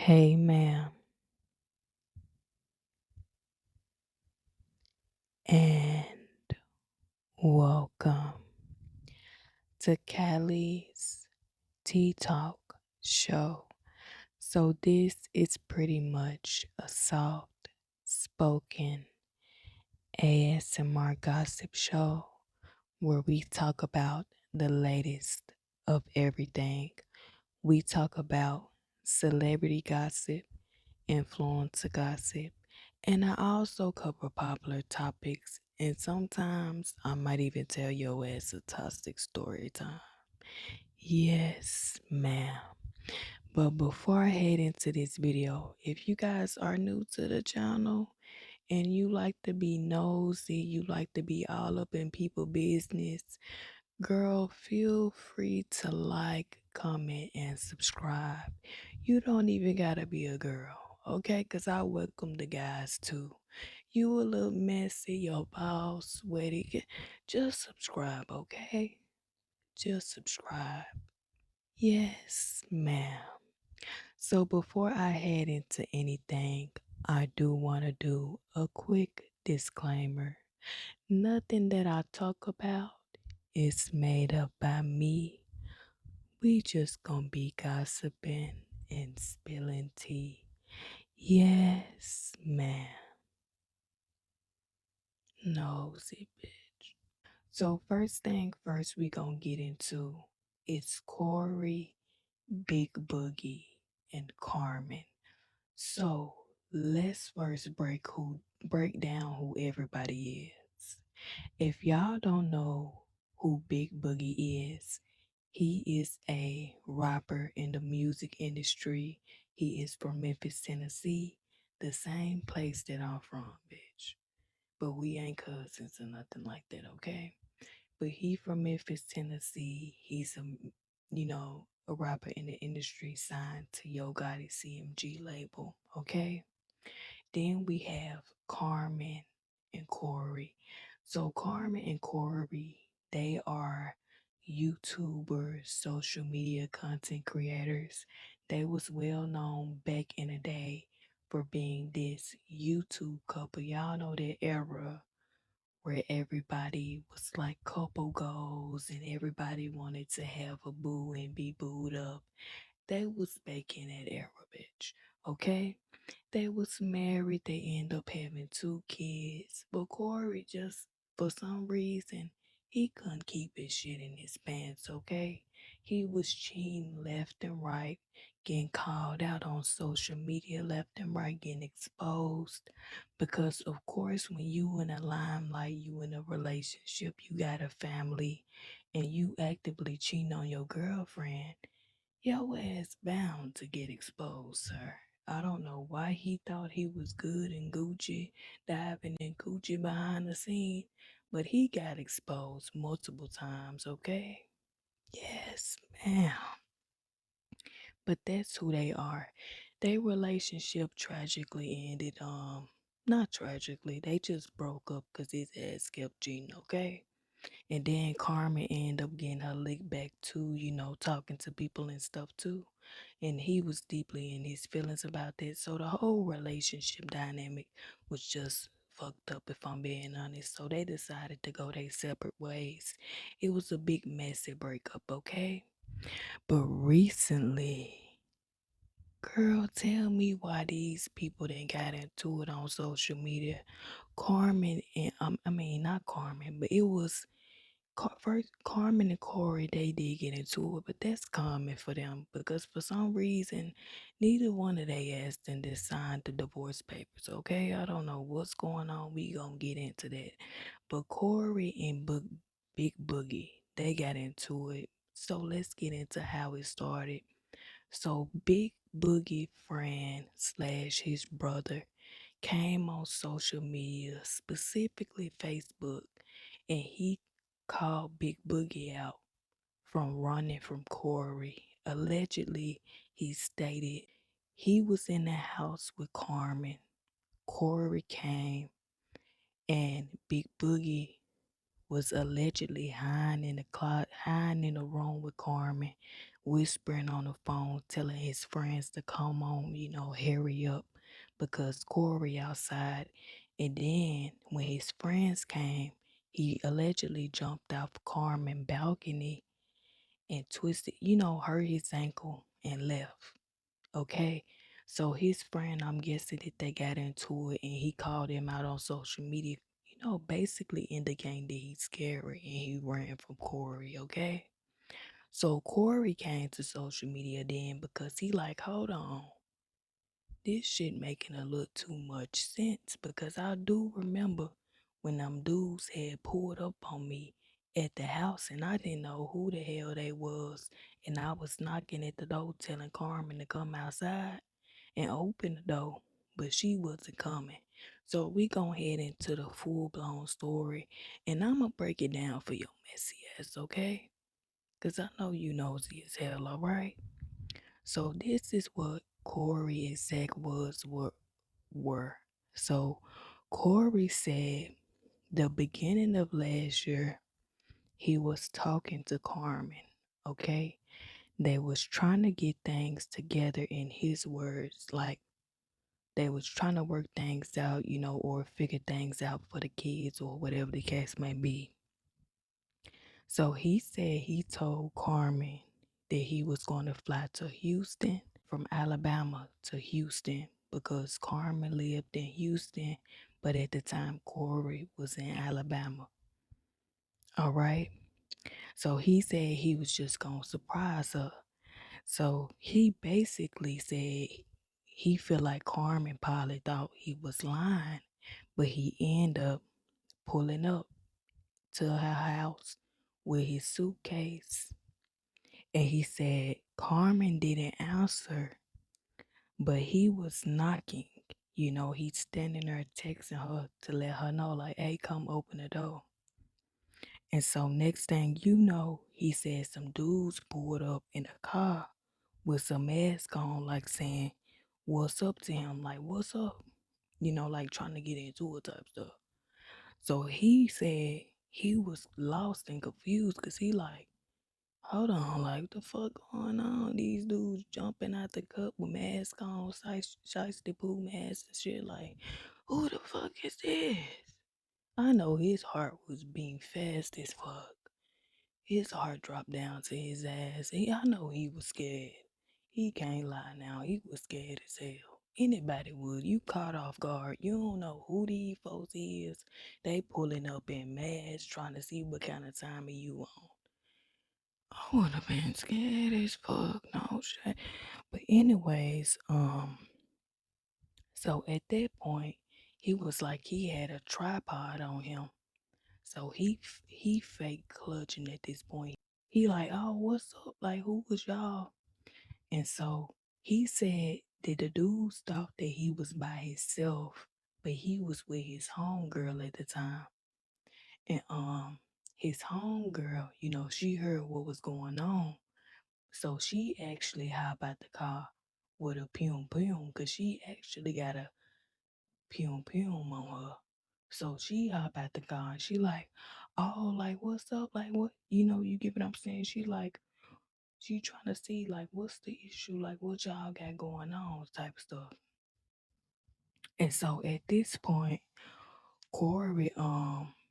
Hey, ma'am, and welcome to Callie's Tea Talk show. So, this is pretty much a soft spoken ASMR gossip show where we talk about the latest of everything. We talk about celebrity gossip, influencer gossip, and I also cover popular topics. And sometimes I might even tell your ass a toxic story time. Yes, ma'am. But before I head into this video, if you guys are new to the channel and you like to be nosy, you like to be all up in people business, girl, feel free to like, comment, and subscribe. You don't even gotta be a girl, okay? Because I welcome the guys too. You a little messy, your ball sweaty. Just subscribe, okay? Just subscribe. Yes, ma'am. So before I head into anything, I do want to do a quick disclaimer. Nothing that I talk about is made up by me. We just gonna be gossiping and spilling tea. Yes, ma'am. Nosy bitch. So first thing first we gonna get into is Corey, Big Boogie, and Carmen. So let's first break down who everybody is. If y'all don't know who Big Boogie is, he is a rapper in the music industry. He is from Memphis, Tennessee, the same place that I'm from, bitch. But we ain't cousins or nothing like that, okay? But he from Memphis, Tennessee. He's a rapper in the industry signed to Yo Gotti CMG label, okay? Then we have Carmen and Corey. So Carmen and Corey, they are YouTubers, social media content creators. They was well known back in the day for being this YouTube couple. Y'all know that era where everybody was like couple goals and everybody wanted to have a boo and be booed up. They was back in that era, bitch. Okay? They was married, they end up having two kids. But Corey just, for some reason, he couldn't keep his shit in his pants, okay? He was cheating left and right, getting called out on social media left and right, getting exposed. Because of course, when you in a limelight, you in a relationship, you got a family, and you actively cheating on your girlfriend, your ass bound to get exposed, sir. I don't know why he thought he was good and Gucci, diving in Gucci behind the scene, but he got exposed multiple times, okay? Yes, ma'am. But that's who they are. Their relationship tragically ended, not tragically, they just broke up because his ass kept cheating, okay? And then Carmen ended up getting her lick back too, talking to people and stuff too. And he was deeply in his feelings about that. So the whole relationship dynamic was just fucked up, if I'm being honest. So they decided to go their separate ways. It was a big messy breakup, okay? But recently, girl, tell me why these people that got into it on social media. Carmen and I mean not Carmen, but it was first, Carmen and Corey, they did get into it, but that's common for them because for some reason, neither one of they asked them to sign the divorce papers. Okay, I don't know what's going on. We gonna get into that, but Corey and Big Boogie, they got into it. So let's get into how it started. So Big Boogie friend slash his brother came on social media, specifically Facebook, and he called Big Boogie out from running from Corey. Allegedly, he stated he was in the house with Carmen. Corey came and Big Boogie was allegedly hiding in the room with Carmen whispering on the phone, telling his friends to come on, hurry up because Corey outside. And then when his friends came, he allegedly jumped off Carmen's balcony and twisted, hurt his ankle and left. Okay. So his friend, I'm guessing that they got into it and he called him out on social media, basically indicating that he's scary and he ran from Corey. Okay. So Corey came to social media then because he like, hold on, this shit making a little too much sense because I do remember when them dudes had pulled up on me at the house and I didn't know who the hell they was and I was knocking at the door telling Carmen to come outside and open the door, but she wasn't coming. So we gonna head into the full blown story and I'ma break it down for your messy ass, okay? Cause I know you nosy as hell, alright? So this is what Corey exact words were. So Corey said the beginning of last year he was talking to Carmen, okay? They was trying to get things together in his words, like they was trying to work things out, or figure things out for the kids or whatever the case may be. So he said he told Carmen that he was going to fly to Houston from Alabama to Houston because Carmen lived in Houston, but at the time Corey was in Alabama. All right. So he said he was just going to surprise her. So he basically said he felt like Carmen probably thought he was lying, but he ended up pulling up to her house with his suitcase. And he said Carmen didn't answer, but he was knocking. He's standing there texting her to let her know, like, hey, come open the door. And so next thing you know, he said some dudes pulled up in a car with some mask on, like saying, what's up to him? Like, what's up? Like trying to get into it type stuff. So he said he was lost and confused because he like, hold on, like what the fuck going on? These dudes jumping out the cup with masks on, shiesty poo masks and shit. Like, who the fuck is this? I know his heart was beating fast as fuck. His heart dropped down to his ass. I know he was scared. He can't lie now. He was scared as hell. Anybody would. You caught off guard. You don't know who these folks is. They pulling up in masks trying to see what kind of timing you on. I would have been scared as fuck. No shit. But anyways, so at that point, he was like he had a tripod on him. So he fake clutching at this point. He like, oh, what's up? Like, who was y'all? And so he said that the dudes thought that he was by himself, but he was with his homegirl at the time. And his homegirl, she heard what was going on. So she actually hopped out the car with a pum pum because she actually got a pum pum on her. So she hop out the car and she like, oh, like what's up? Like what? You get what I'm saying? She trying to see like what's the issue? Like what y'all got going on type of stuff. And so at this point, Corey,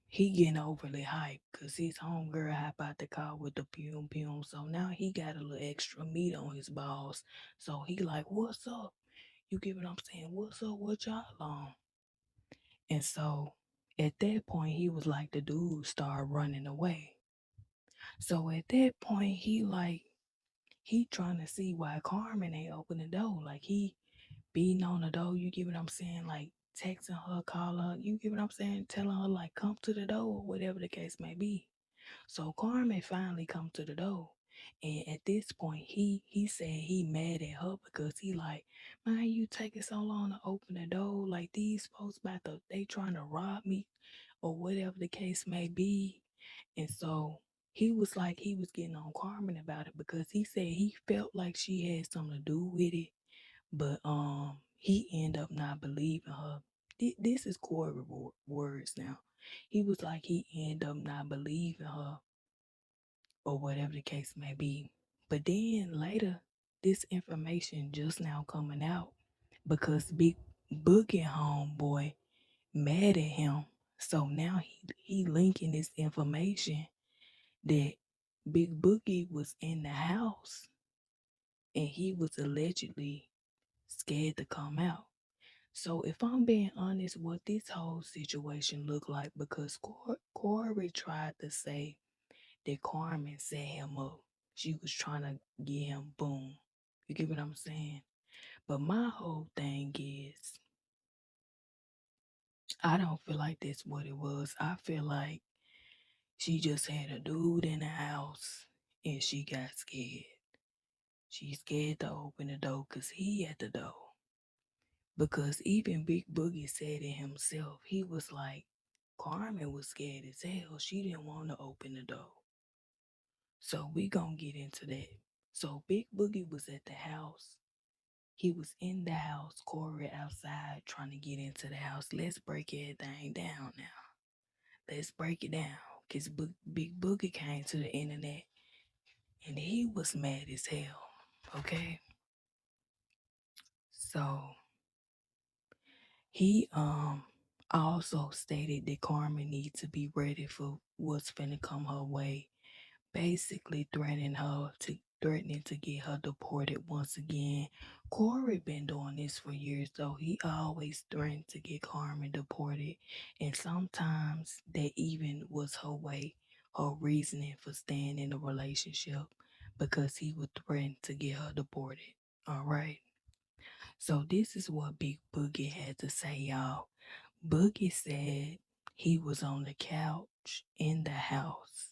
he getting overly hyped because his homegirl hop out the car with the pum pum. So now he got a little extra meat on his balls. So he like, what's up? You get what I'm saying? What's up? What y'all on? And so at that point, he was like, the dude started running away. So at that point, he trying to see why Carmen ain't open the door. Like he beating on the door, you get what I'm saying? Like texting her, calling her, you get what I'm saying? Telling her like come to the door or whatever the case may be. So Carmen finally come to the door. And at this point, he said he mad at her because he like, man, you taking so long to open the door. Like these folks they trying to rob me or whatever the case may be. And so he was like, he was getting on Carmen about it because he said he felt like she had something to do with it. But he ended up not believing her. This is Corey words now. He was like he ended up not believing her or whatever the case may be. But then later, this information just now coming out because Big Boogie homeboy mad at him. So now he linking this information that Big Boogie was in the house and he was allegedly scared to come out. So if I'm being honest, what this whole situation looked like, because Corey tried to say that Carmen set him up. She was trying to get him boom. You get what I'm saying? But my whole thing is, I don't feel like that's what it was. I feel like she just had a dude in the house and she got scared. She scared to open the door because he at the door. Because even Big Boogie said it himself. He was like, Carmen was scared as hell. She didn't want to open the door. So we gonna get into that. So Big Boogie was at the house. He was in the house, Corey outside trying to get into the house. Let's break everything down now. Let's break it down. Because Big Boogie came to the internet and he was mad as hell. Okay? So he also stated that Carmen needs to be ready for what's finna come her way, basically threatening to get her deported once again. Corey been doing this for years though. He always threatened to get Carmen deported, and sometimes that even was her way, her reasoning for staying in a relationship, because he would threaten to get her deported. All right. So this is what Big Boogie had to say, y'all. Boogie said he was on the couch in the house.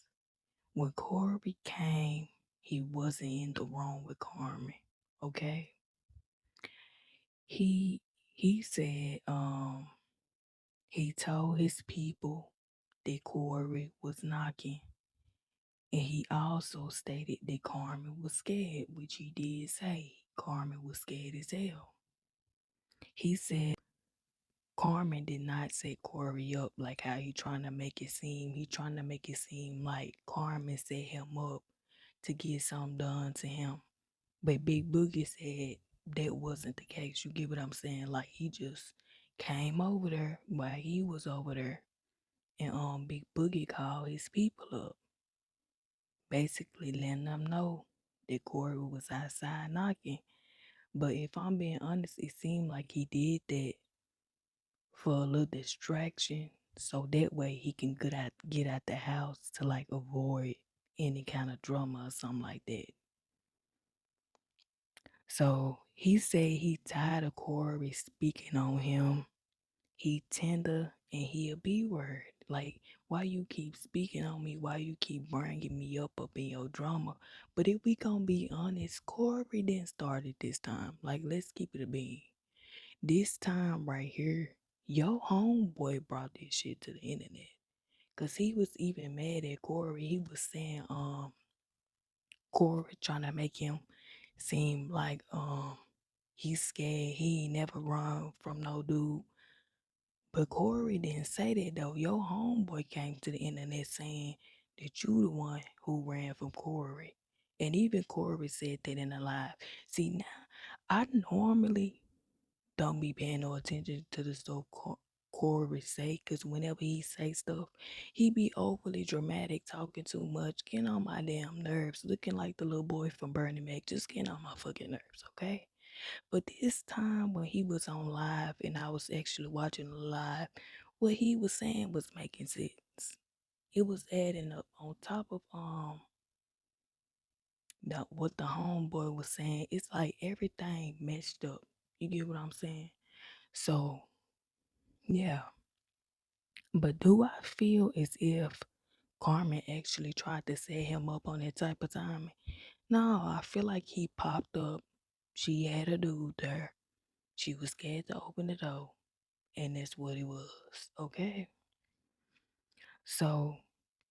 When Corey came, he wasn't in the room with Carmen. Okay? He he said he told his people that Corey was knocking. And he also stated that Carmen was scared, which he did say. Carmen was scared as hell. He said Carmen did not set Corey up like how he trying to make it seem. He trying to make it seem like Carmen set him up to get something done to him. But Big Boogie said that wasn't the case. You get what I'm saying? Like he just came over there while he was over there, and Big Boogie called his people up, basically letting them know that Corey was outside knocking. But if I'm being honest, it seemed like he did that for a little distraction, so that way he can get out the house to like avoid any kind of drama or something like that. So he said he tired of Corey speaking on him. He tender and he a B word. Like, why you keep speaking on me? Why you keep bringing me up in your drama? But if we gonna be honest, Corey didn't start it this time. Like, let's keep it a bean. This time right here, your homeboy brought this shit to the internet. Cause he was even mad at Corey. He was saying, Corey trying to make him seem like he's scared. He ain't never run from no dude. But Corey didn't say that though. Your homeboy came to the internet saying that you the one who ran from Corey. And even Corey said that in a live. See now, I normally don't be paying no attention to the stuff Corey say, because whenever he say stuff, he be overly dramatic, talking too much, getting on my damn nerves, looking like the little boy from Bernie Mac, just getting on my fucking nerves, okay? But this time when he was on live and I was actually watching the live, what he was saying was making sense. It was adding up on top of what the homeboy was saying. It's like everything meshed up. You get what I'm saying? So yeah. But do I feel as if Carmen actually tried to set him up on that type of timing? No, I feel like he popped up. She had a dude there. She was scared to open the door. And that's what it was. Okay. So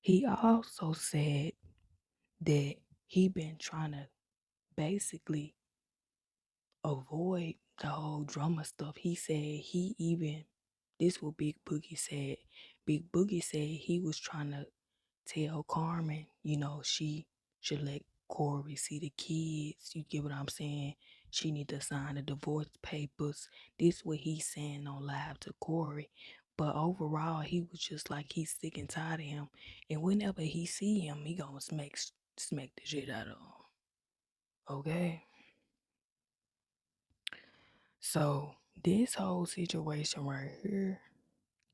he also said that he been trying to basically avoid the whole drama stuff. He said this what Big Boogie said. Big Boogie said he was trying to tell Carmen, she should let Corey see the kids. You get what I'm saying? She need to sign the divorce papers. This what he's saying on live to Corey. But overall, he was just like he's sick and tired of him. And whenever he see him, he gonna smack the shit out of him. Okay? So this whole situation right here,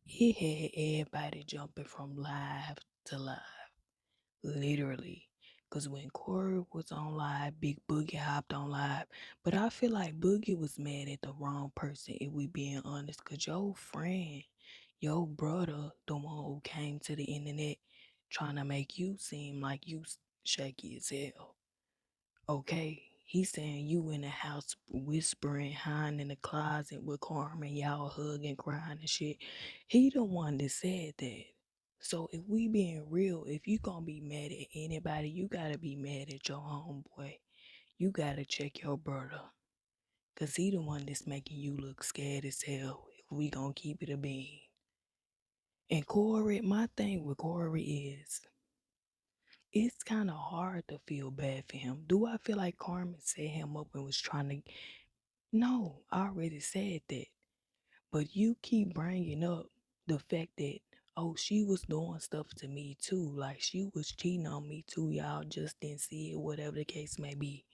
it had everybody jumping from live to live. Literally. Because when Corey was on live, Big Boogie hopped on live. But I feel like Boogie was mad at the wrong person, if we being honest. Because your friend, your brother, the one who came to the internet trying to make you seem like you shaky as hell. Okay, he's saying you in the house whispering, hiding in the closet with Carmen, y'all hugging, crying and shit. He the one that said that. So if we being real, if you gonna be mad at anybody, you gotta be mad at your homeboy. You gotta check your brother. Cause he the one that's making you look scared as hell if we gonna keep it a bean. And Corey, my thing with Corey is it's kind of hard to feel bad for him. Do I feel like Carmen set him up and was trying to? No, I already said that. But you keep bringing up the fact that, oh, she was doing stuff to me too. Like she was cheating on me too. Y'all just didn't see it, whatever the case may be.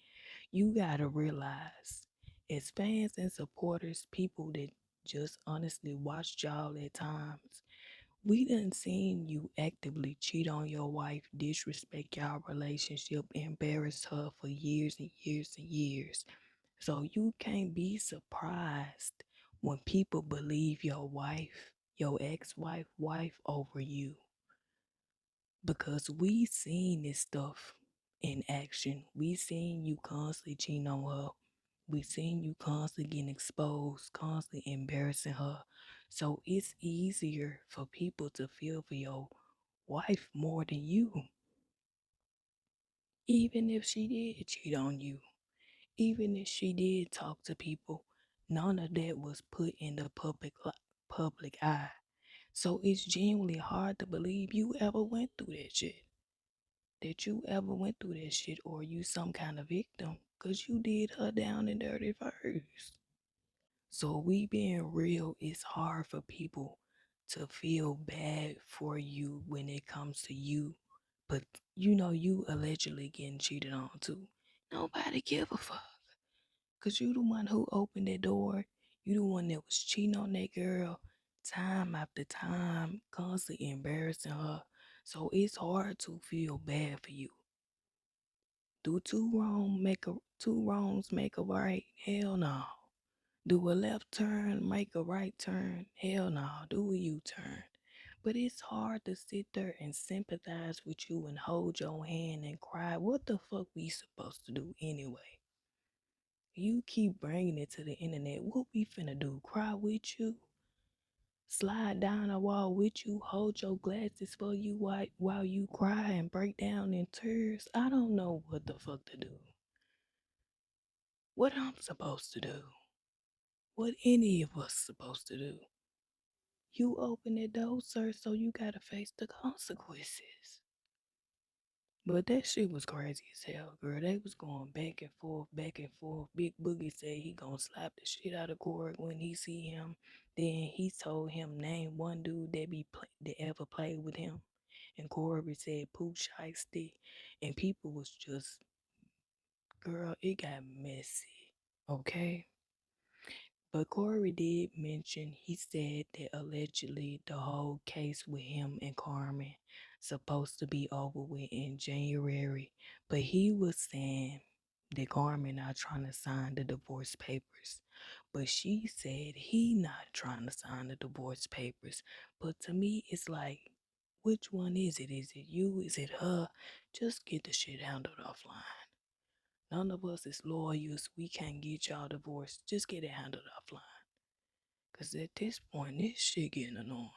You gotta realize, as fans and supporters, people that just honestly watched y'all at times, we done seen you actively cheat on your wife, disrespect y'all relationship, embarrass her for years and years and years. So you can't be surprised when people believe your wife, your ex-wife, wife over you. Because we seen this stuff in action. We seen you constantly cheating on her. We seen you constantly getting exposed, constantly embarrassing her. So it's easier for people to feel for your wife more than you. Even if she did cheat on you, even if she did talk to people, none of that was put in the public eye. So it's genuinely hard to believe you ever went through that shit. That you ever went through that shit, or you some kind of victim, because you did her down and dirty first. So we being real, it's hard for people to feel bad for you when it comes to you. But you know you allegedly getting cheated on too. Nobody give a fuck. Cause you the one who opened that door. You the one that was cheating on that girl time after time, constantly embarrassing her. So it's hard to feel bad for you. Do two wrongs make a right? Hell no. Do a left turn make a right turn? Hell no. Do a U-turn. But it's hard to sit there and sympathize with you and hold your hand and cry. What the fuck we supposed to do anyway? You keep bringing it to the internet. What we finna do? Cry with you? Slide down a wall with you? Hold your glasses for you while you cry and break down in tears? I don't know what the fuck to do. What I'm supposed to do? What any of us supposed to do? You open the door, sir, so you gotta face the consequences. But that shit was crazy as hell, girl. They was going back and forth, back and forth. Big Boogie said he gonna slap the shit out of Corey when he see him. Then he told him name one dude that ever played with him, and Corey said Pooh Shiesty, and people was just, girl, it got messy. Okay. But Corey did mention, he said that allegedly the whole case with him and Carmen supposed to be over with in January. But he was saying that Carmen not trying to sign the divorce papers. But she said he not trying to sign the divorce papers. But to me, it's like, which one is it? Is it you? Is it her? Just get the shit handled offline. None of us is lawyers. We can't get y'all divorced. Just get it handled offline. Cause at this point, this shit getting annoying.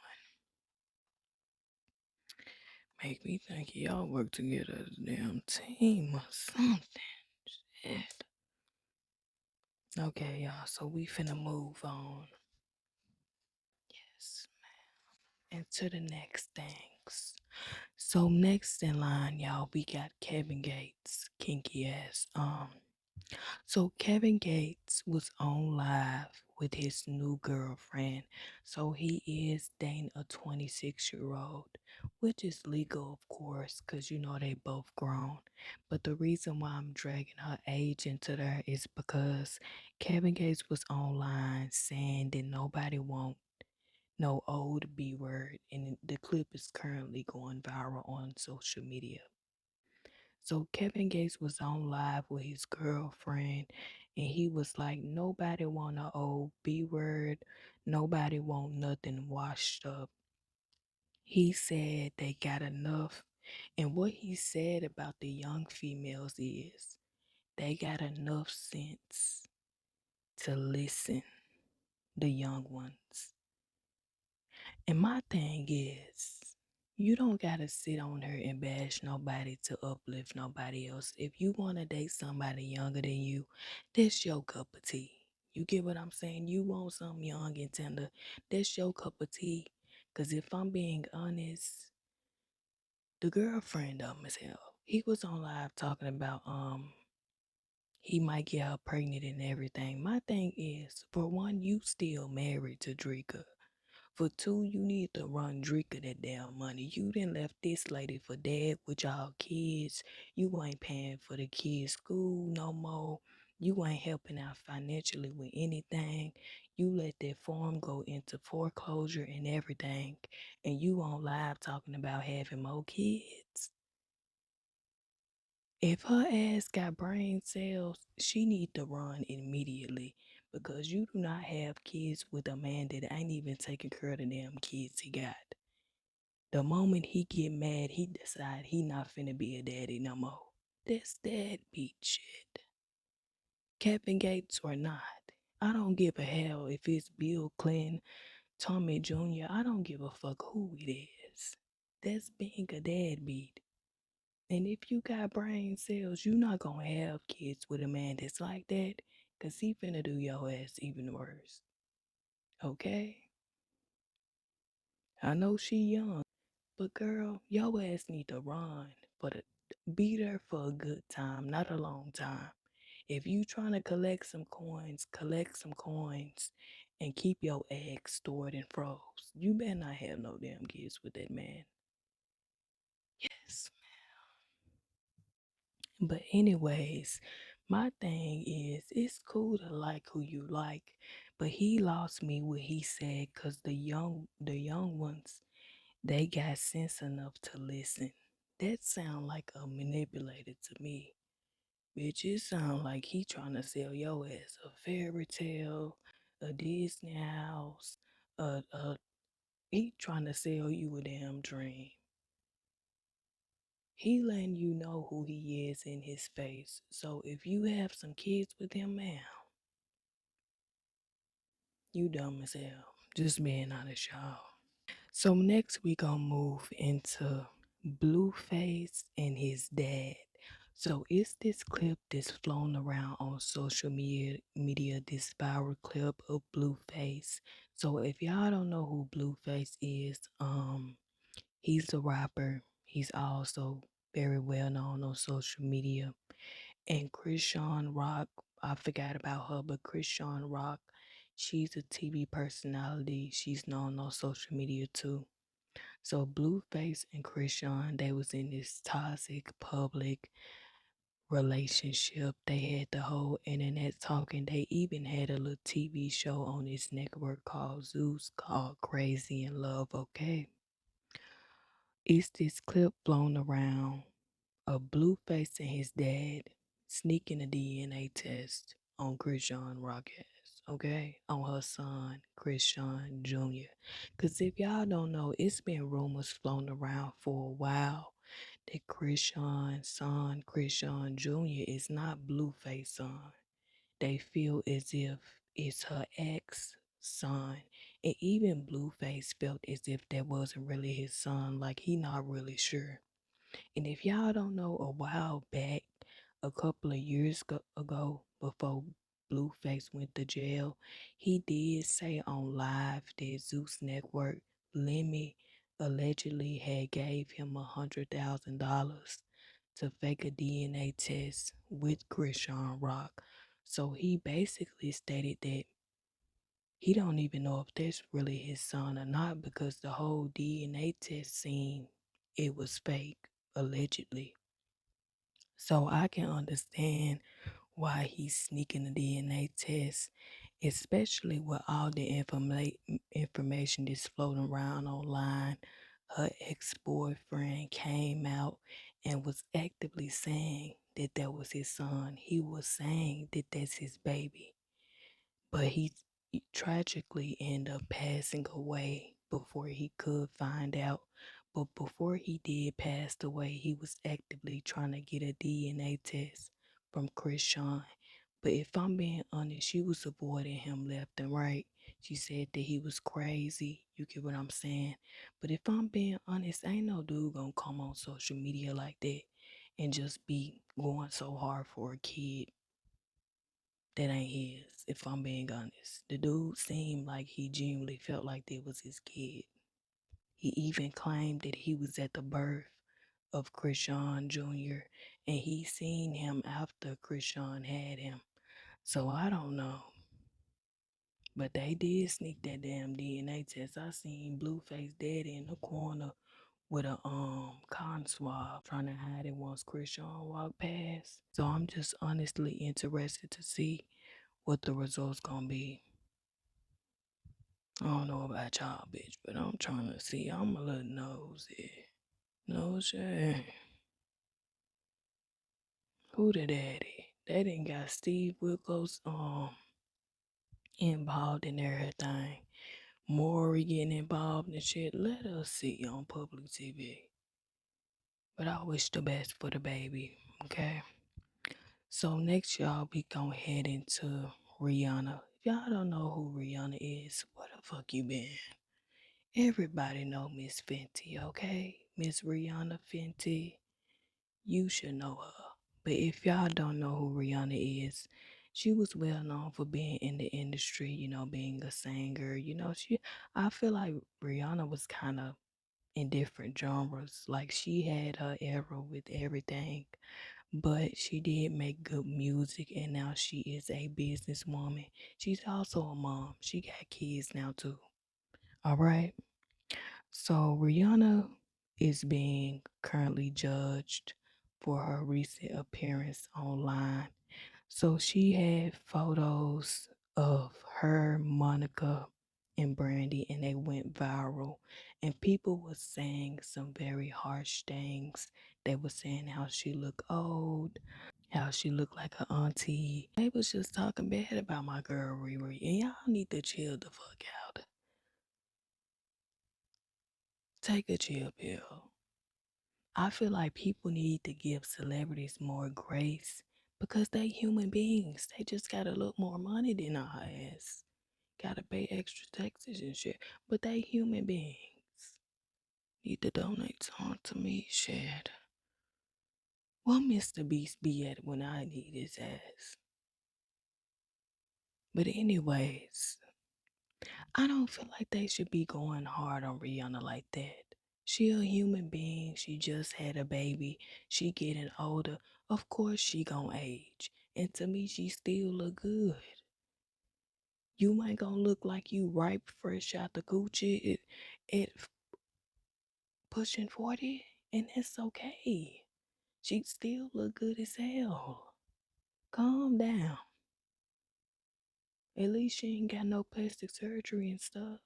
Make me think y'all work together as a damn team or something. Shit. Okay, y'all. So we finna move on. Yes, ma'am. And to the next things. So next in line, y'all, we got Kevin Gates, kinky ass. So Kevin Gates was on live with his new girlfriend. So he is dating a 26-year-old, which is legal, of course, because you know they both grown. But the reason why I'm dragging her age into there is because Kevin Gates was online saying that nobody want no old B word, and the clip is currently going viral on social media. So Kevin Gates was on live with his girlfriend, and he was like, nobody want a old B word, nobody want nothing washed up. He said they got enough, and what he said about the young females is they got enough sense to listen, the young ones. And my thing is, you don't gotta sit on her and bash nobody to uplift nobody else. If you wanna date somebody younger than you, that's your cup of tea. You get what I'm saying? You want something young and tender, that's your cup of tea. Cause if I'm being honest, the girlfriend dumb as hell. He was on live talking about he might get her pregnant and everything. My thing is, for one, you still married to Drika. For two, you need to run Drika that damn money. You done left this lady for dead with y'all kids. You ain't paying for the kids' school no more. You ain't helping out financially with anything. You let that farm go into foreclosure and everything. And you on live talking about having more kids. If her ass got brain cells, she need to run immediately because you do not have kids with a man that ain't even taking care of the damn kids he got. The moment he get mad, he decide he not finna be a daddy no more. That's deadbeat shit. Kevin Gates or not. I don't give a hell if it's Bill Clinton, Tommy Jr. I don't give a fuck who it is. That's being a deadbeat. And if you got brain cells, you not gonna have kids with a man that's like that, cause he finna do your ass even worse. Okay? I know she young, but girl, your ass need to run. But be there for a good time, not a long time. If you trying to collect some coins and keep your eggs stored and froze. You better not have no damn kids with that man. Yes. But anyways, my thing is it's cool to like who you like, but he lost me what he said cuz the young ones, they got sense enough to listen. That sound like a manipulator to me. Bitch, it sound like he trying to sell your ass a fairy tale, a Disney house, he trying to sell you a damn dream. He letting you know who he is in his face. So if you have some kids with him, man, you dumb as hell. Just being honest, y'all. So next we gonna move into Blueface and his dad. So it's this clip that's flown around on social media, this viral clip of Blueface. So if y'all don't know who Blueface is, he's a rapper. He's also very well known on social media. And Krishan Rock, I forgot about her, but Krishan Rock, she's a TV personality. She's known on social media too. So Blueface and Krishan, they was in this toxic public relationship. They had the whole internet talking. They even had a little TV show on this network called Zeus called Crazy in Love, okay? It's this clip blown around of Blueface and his dad sneaking a DNA test on Krishan Rockets, okay? On her son, Krishan Jr. Because if y'all don't know, it's been rumors flown around for a while that Krishan's son, Krishan Jr., is not Blueface's son. They feel as if it's her ex son. And even Blueface felt as if that wasn't really his son, like he not really sure. And if y'all don't know, a while back, a couple of years ago, before Blueface went to jail, he did say on live that Zeus Network limit allegedly had gave him $100,000 to fake a DNA test with Christian Rock. So he basically stated that he don't even know if that's really his son or not because the whole DNA test scene it was fake, allegedly. So I can understand why he's sneaking the DNA test, especially with all the information that's floating around online. Her ex-boyfriend came out and was actively saying that that was his son. He was saying that that's his baby, but he tragically ended up passing away before he could find out. But before he did pass away, he was actively trying to get a DNA test from Chris Sean. But if I'm being honest, she was avoiding him left and right. She said that he was crazy. You get what I'm saying? But if I'm being honest, ain't no dude gonna come on social media like that and just be going so hard for a kid that ain't his, if I'm being honest. The dude seemed like he genuinely felt like that was his kid. He even claimed that he was at the birth of Krishan Jr. and he seen him after Krishan had him. So I don't know. But they did sneak that damn DNA test. I seen Blueface Daddy in the corner with a cotton swab trying to hide it once Krishan walked past. So I'm just honestly interested to see what the results gonna be. I don't know about y'all, bitch, but I'm trying to see. I'm a little nosy. No shade. Who the daddy? They didn't got Steve Wilkos involved in everything. Maury getting involved and shit. Let us see on public TV. But I wish the best for the baby. Okay. So next y'all we gonna head into Rihanna. If y'all don't know who Rihanna is, where the fuck you been? Everybody know Miss Fenty, okay? Miss Rihanna Fenty. You should know her. But if y'all don't know who Rihanna is, she was well known for being in the industry, being a singer. I feel like Rihanna was kind of in different genres. Like she had her era with everything, but she did make good music and now she is a businesswoman. She's also a mom. She got kids now too. All right. So Rihanna is being currently judged for her recent appearance online. So she had photos of her, Monica, and Brandy, and they went viral. And people were saying some very harsh things. They were saying how she looked old, how she looked like her auntie. They was just talking bad about my girl Riri. And y'all need to chill the fuck out. Take a chill pill. I feel like people need to give celebrities more grace because they human beings. They just gotta look more money than our ass. Gotta pay extra taxes and shit. But they human beings. Need to donate some to me, shit. Where Mr. Beast be at when I need his ass? But anyways, I don't feel like they should be going hard on Rihanna like that. She a human being. She just had a baby. She getting older. Of course she gonna age. And to me, she still look good. You ain't gonna look like you ripe fresh out the Gucci at pushing 40. And that's okay. She still look good as hell. Calm down. At least she ain't got no plastic surgery and stuff.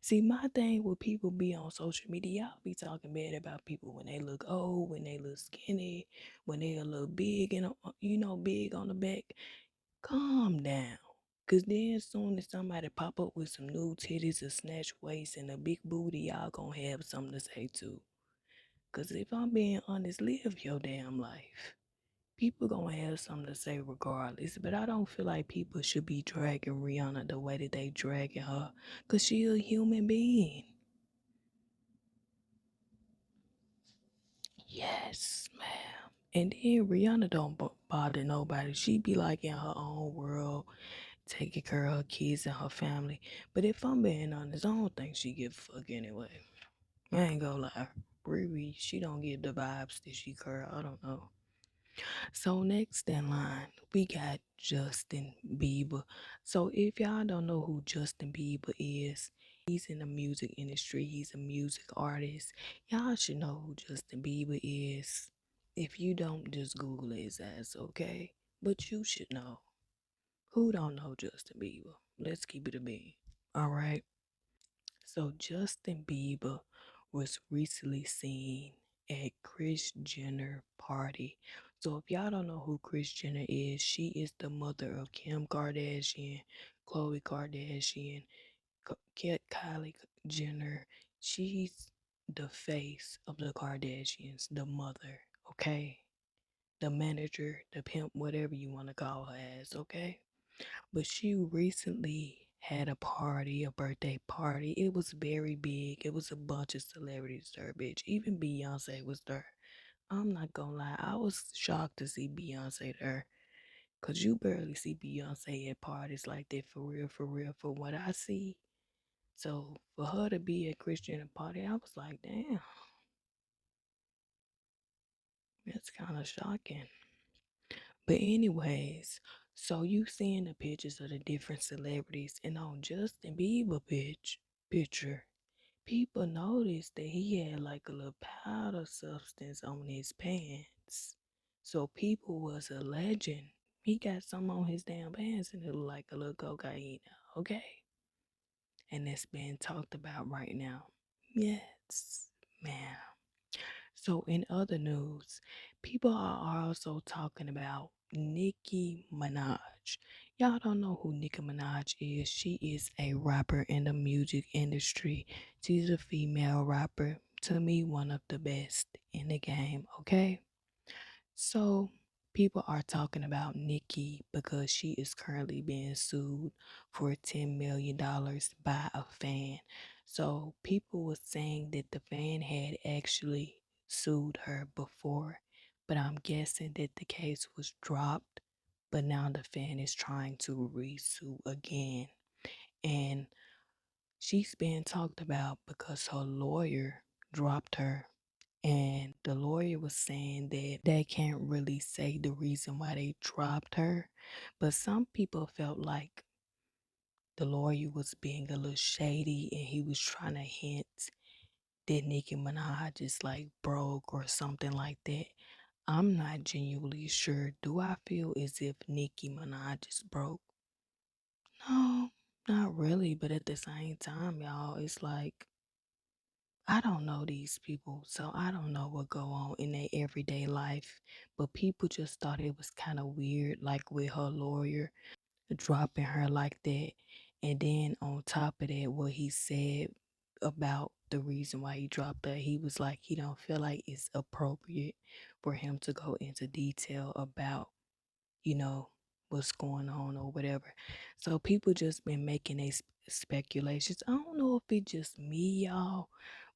See, my thing with people be on social media, y'all be talking bad about people when they look old, when they look skinny, when they a little big and big on the back. Calm down. Cause then as soon as somebody pop up with some new titties, a snatch waist, and a big booty, y'all gonna have something to say too. Cause if I'm being honest, live your damn life. People gonna have something to say regardless, but I don't feel like people should be dragging Rihanna the way that they dragging her, cause she a human being. Yes, ma'am. And then Rihanna don't bother nobody. She be like in her own world, taking care of her kids and her family. But if I'm being honest, I don't think she give a fuck anyway. I ain't gonna lie. Riri, she don't get the vibes that she curl. I don't know. So next in line, we got Justin Bieber. So if y'all don't know who Justin Bieber is, he's in the music industry. He's a music artist. Y'all should know who Justin Bieber is. If you don't, just Google his ass, okay? But you should know. Who don't know Justin Bieber? Let's keep it a bean. All right. So Justin Bieber was recently seen at Kris Jenner party. So if y'all don't know who Kris Jenner is, she is the mother of Kim Kardashian, Khloe Kardashian, Kylie Jenner. She's the face of the Kardashians, the mother, okay? The manager, the pimp, whatever you want to call her as, okay? But she recently had a party, a birthday party. It was very big. It was a bunch of celebrities there, bitch. Even Beyonce was there. I'm not gonna lie, I was shocked to see Beyonce there. Cause you barely see Beyonce at parties like that for real, for real, for what I see. So for her to be at Christian party, I was like, damn, that's kind of shocking. But anyways, so you seeing the pictures of the different celebrities and on Justin Bieber picture, people noticed that he had like a little powder substance on his pants. So people was alleging he got some on his damn pants and it looked like a little cocaine, okay? And it's being talked about right now. Yes, ma'am. So, in other news, people are also talking about Nicki Minaj. Y'all don't know who Nicki Minaj is. She is a rapper in the music industry. She's a female rapper. To me, one of the best in the game, okay? So, people are talking about Nicki because she is currently being sued for $10 million by a fan. So, people were saying that the fan had actually sued her before, but I'm guessing that the case was dropped. But now the fan is trying to re-sue again. And she's being talked about because her lawyer dropped her, and the lawyer was saying that they can't really say the reason why they dropped her. But some people felt like the lawyer was being a little shady and he was trying to hint that Nicki Minaj is like broke or something like that. I'm not genuinely sure. Do I feel as if Nicki Minaj is broke? No, not really. But at the same time, y'all, it's like I don't know these people, so I don't know what go on in their everyday life. But people just thought it was kind of weird, like with her lawyer dropping her like that. And then on top of that, what he said about the reason why he dropped her, he was like he don't feel like it's appropriate for him to go into detail about, you know, what's going on or whatever. So people just been making these speculations. I don't know if it's just me, y'all,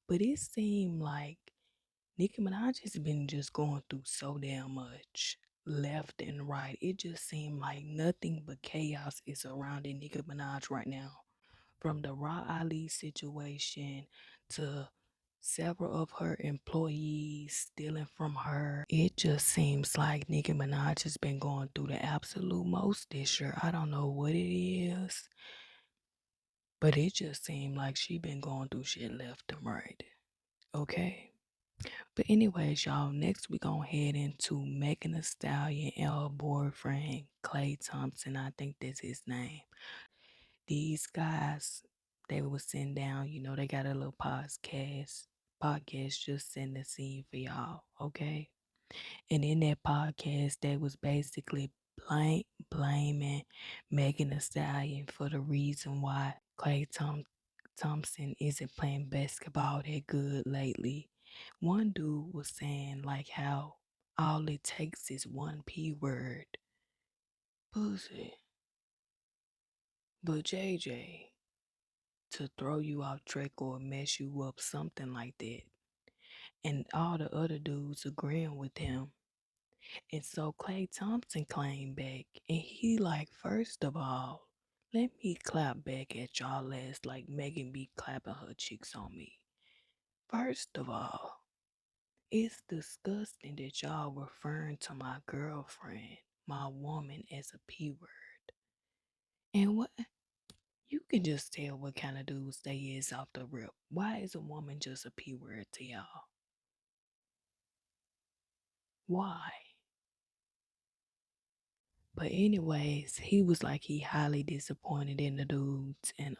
but it seemed like Nicki Minaj has been just going through so damn much left and right. It just seemed like nothing but chaos is surrounding Nicki Minaj right now. From the Raw Ali situation to several of her employees stealing from her. It just seems like Nicki Minaj has been going through the absolute most this year. I don't know what it is, but it just seemed like she been going through shit left and right. Okay. But anyways, y'all, next we gonna head into Megan Thee Stallion and her boyfriend, Clay Thompson. I think that's his name. These guys, they were sitting down, they got a little podcast just setting the scene for y'all, okay? And in that podcast, they was basically blaming Megan Thee Stallion for the reason why Thompson isn't playing basketball that good lately. One dude was saying like how all it takes is one P word, pussy. But JJ, to throw you off track or mess you up, something like that. And all the other dudes agreeing with him. And so Clay Thompson claimed back, and he like, first of all, let me clap back at y'all ass like Megan be clapping her cheeks on me. First of all, it's disgusting that y'all referring to my girlfriend, my woman, as a P word. And what you can just tell what kind of dudes they is off the rip. Why is a woman just a P word to y'all? Why? But anyways, he was like he highly disappointed in the dudes and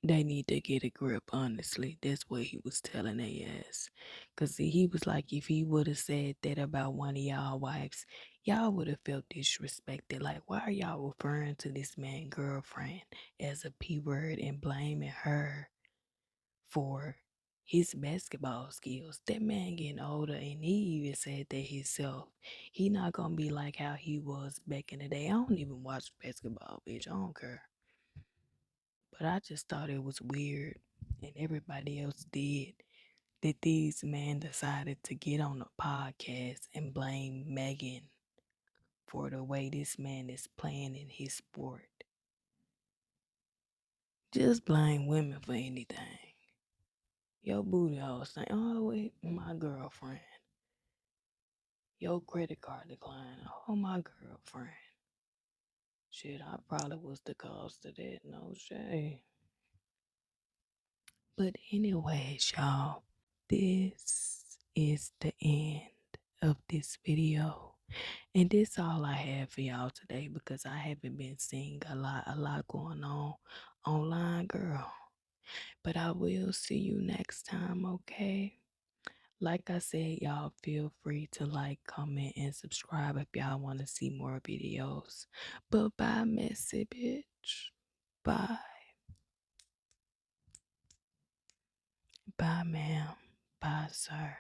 they need to get a grip, honestly. That's what he was telling they ass. Cause see, he was like if he would have said that about one of y'all wives, y'all would have felt disrespected. Like, why are y'all referring to this man girlfriend as a P word and blaming her for his basketball skills? That man getting older and he even said that himself. He not gonna be like how he was back in the day. I don't even watch basketball, bitch. I don't care. But I just thought it was weird, and everybody else did, that these men decided to get on a podcast and blame Megan for the way this man is playing in his sport. Just blame women for anything. Your booty hole saying, oh, wait, my girlfriend. Your credit card decline. Oh, my girlfriend. Shit, I probably was the cause of that. No shade. But anyways, y'all, this is the end of this video. And this all I have for y'all today because I haven't been seeing a lot going on online, girl. But I will see you next time, okay? Like I said, y'all feel free to like, comment, and subscribe if y'all want to see more videos. But bye, messy bitch. Bye. Bye, ma'am. Bye, sir.